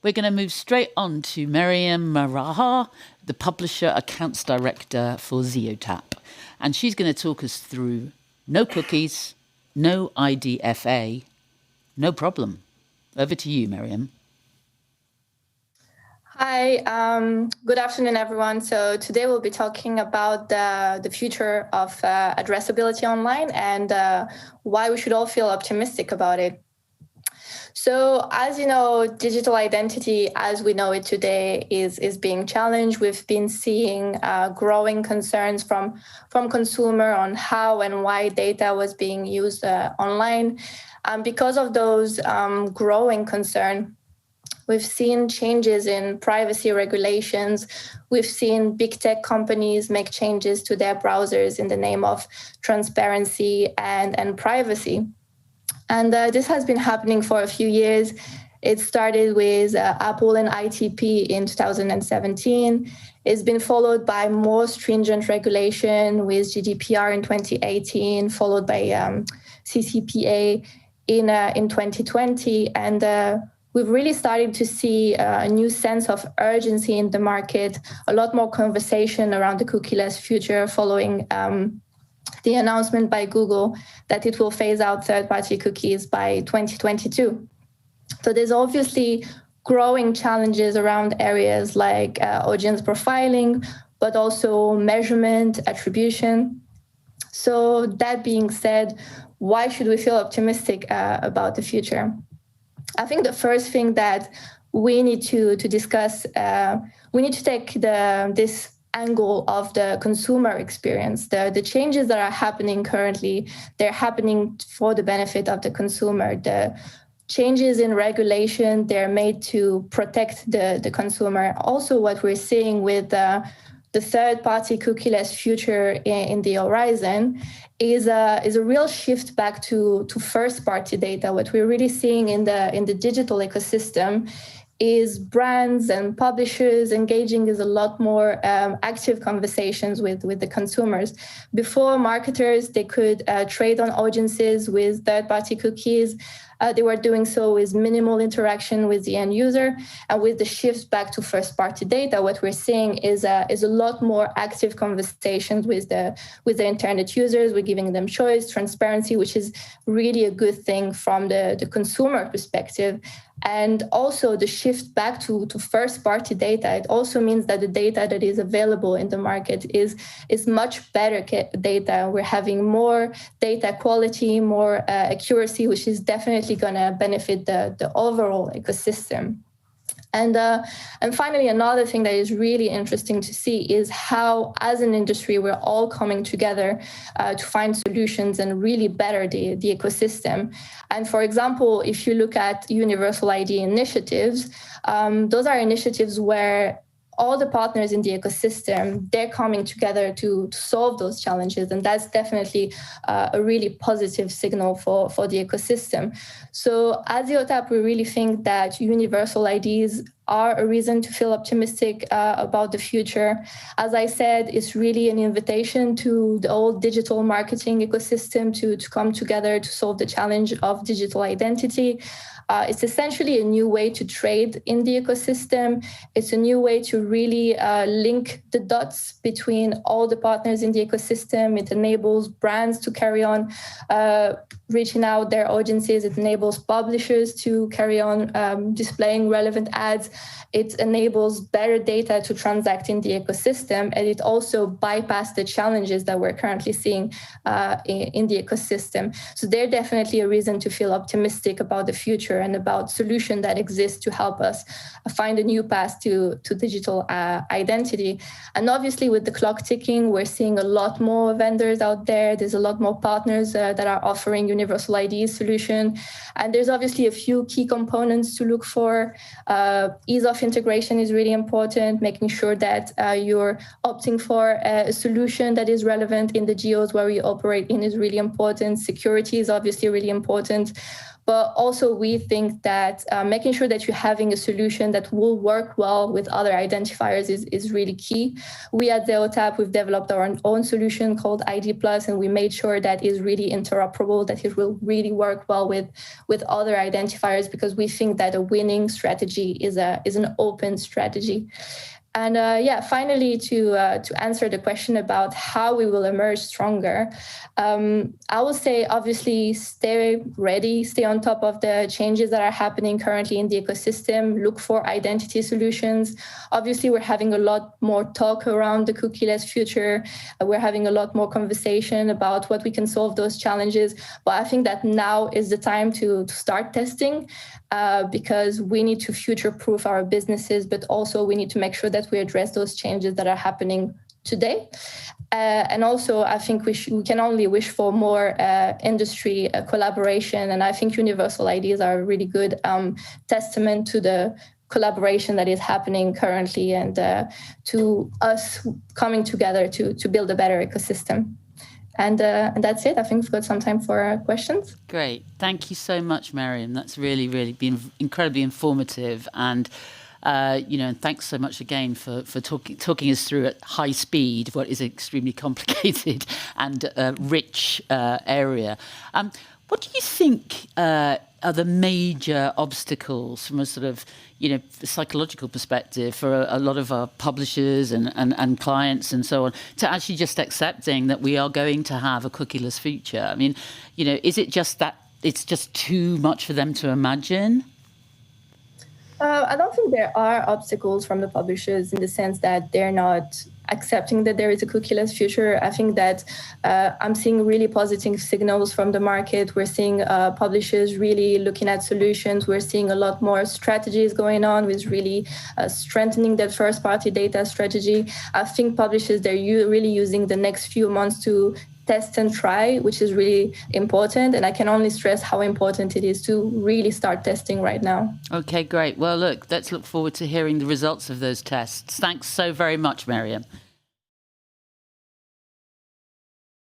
We're going to move straight on to Meryem Mrhar, the Publisher Accounts Director for Zeotap. And she's going to talk us through no cookies, no IDFA, no problem. Over to you, Meryem. Hi, good afternoon, everyone. So today we'll be talking about the future of addressability online and why we should all feel optimistic about it. So as you know, digital identity as we know it today is being challenged. We've been seeing growing concerns from consumer on how and why data was being used online. Because of those growing concerns, we've seen changes in privacy regulations. We've seen big tech companies make changes to their browsers in the name of transparency and privacy. And this has been happening for a few years. It started with Apple and ITP in 2017. It's been followed by more stringent regulation with GDPR in 2018, followed by CCPA in 2020. And we've really started to see a new sense of urgency in the market, a lot more conversation around the cookieless future following the announcement by Google that it will phase out third-party cookies by 2022. So there's obviously growing challenges around areas like audience profiling, but also measurement, attribution. So that being said, why should we feel optimistic about the future? I think the first thing that we need to discuss, we need to take this angle of the consumer experience. The changes that are happening currently, they're happening for the benefit of the consumer. The changes in regulation, they're made to protect the consumer. Also, what we're seeing with the third-party cookieless future in the horizon is a real shift back to first-party data. What we're really seeing in the digital ecosystem is brands and publishers engaging in a lot more active conversations with the consumers. Before, marketers, they could trade on audiences with third-party cookies. They were doing so with minimal interaction with the end user. And with the shift back to first-party data, what we're seeing is a lot more active conversations with the internet users. We're giving them choice, transparency, which is really a good thing from the consumer perspective. And also the shift back to first-party data, it also means that the data that is available in the market is much better data. We're having more data quality, more accuracy, which is definitely going to benefit the overall ecosystem. And finally, another thing that is really interesting to see is how, as an industry, we're all coming together to find solutions and really better the ecosystem. And for example, if you look at universal ID initiatives, those are initiatives where all the partners in the ecosystem, they're coming together to solve those challenges. And that's definitely a really positive signal for the ecosystem. So at Zeotap, we really think that universal IDs are a reason to feel optimistic about the future. As I said, it's really an invitation to the whole digital marketing ecosystem to come together to solve the challenge of digital identity. It's essentially a new way to trade in the ecosystem. It's a new way to really link the dots between all the partners in the ecosystem. It enables brands to carry on reaching out their audiences. It enables publishers to carry on displaying relevant ads. It enables better data to transact in the ecosystem, and it also bypasses the challenges that we're currently seeing in the ecosystem. So they're definitely a reason to feel optimistic about the future and about solutions that exist to help us find a new path to digital identity. And obviously, with the clock ticking, we're seeing a lot more vendors out there. There's a lot more partners that are offering universal ID solution. And there's obviously a few key components to look for. Ease of integration is really important, making sure that you're opting for a solution that is relevant in the geos where you operate in is really important. Security is obviously really important. But also we think that making sure that you're having a solution that will work well with other identifiers is really key. We at Zeotap, we've developed our own solution called ID+, and we made sure that is really interoperable, that it will really work well with other identifiers, because we think that a winning strategy is an open strategy. And finally, to answer the question about how we will emerge stronger, I will say, obviously, stay ready, stay on top of the changes that are happening currently in the ecosystem, look for identity solutions. Obviously, we're having a lot more talk around the cookieless future. We're having a lot more conversation about what we can solve those challenges. But I think that now is the time to start testing, because we need to future-proof our businesses, but also we need to make sure that we address those changes that are happening today. And also, I think we can only wish for more industry collaboration. And I think universal IDs are a really good testament to the collaboration that is happening currently, and to us coming together to build a better ecosystem. And that's it. I think we've got some time for questions. Great. Thank you so much, Meryem. That's really, really been incredibly informative. And and thanks so much again for talking us through at high speed what is an extremely complicated and rich area. What do you think are the major obstacles from a sort of, psychological perspective for a lot of our publishers and clients and so on to actually just accepting that we are going to have a cookieless future? I mean, is it just that it's just too much for them to imagine? I don't think there are obstacles from the publishers in the sense that they're not accepting that there is a cookieless future. I think that I'm seeing really positive signals from the market. We're seeing publishers really looking at solutions. We're seeing a lot more strategies going on with really strengthening that first-party data strategy. I think publishers, they're really using the next few months to test and try, which is really important. And I can only stress how important it is to really start testing right now. Okay, great. Well, let's look forward to hearing the results of those tests. Thanks so very much, Meryem.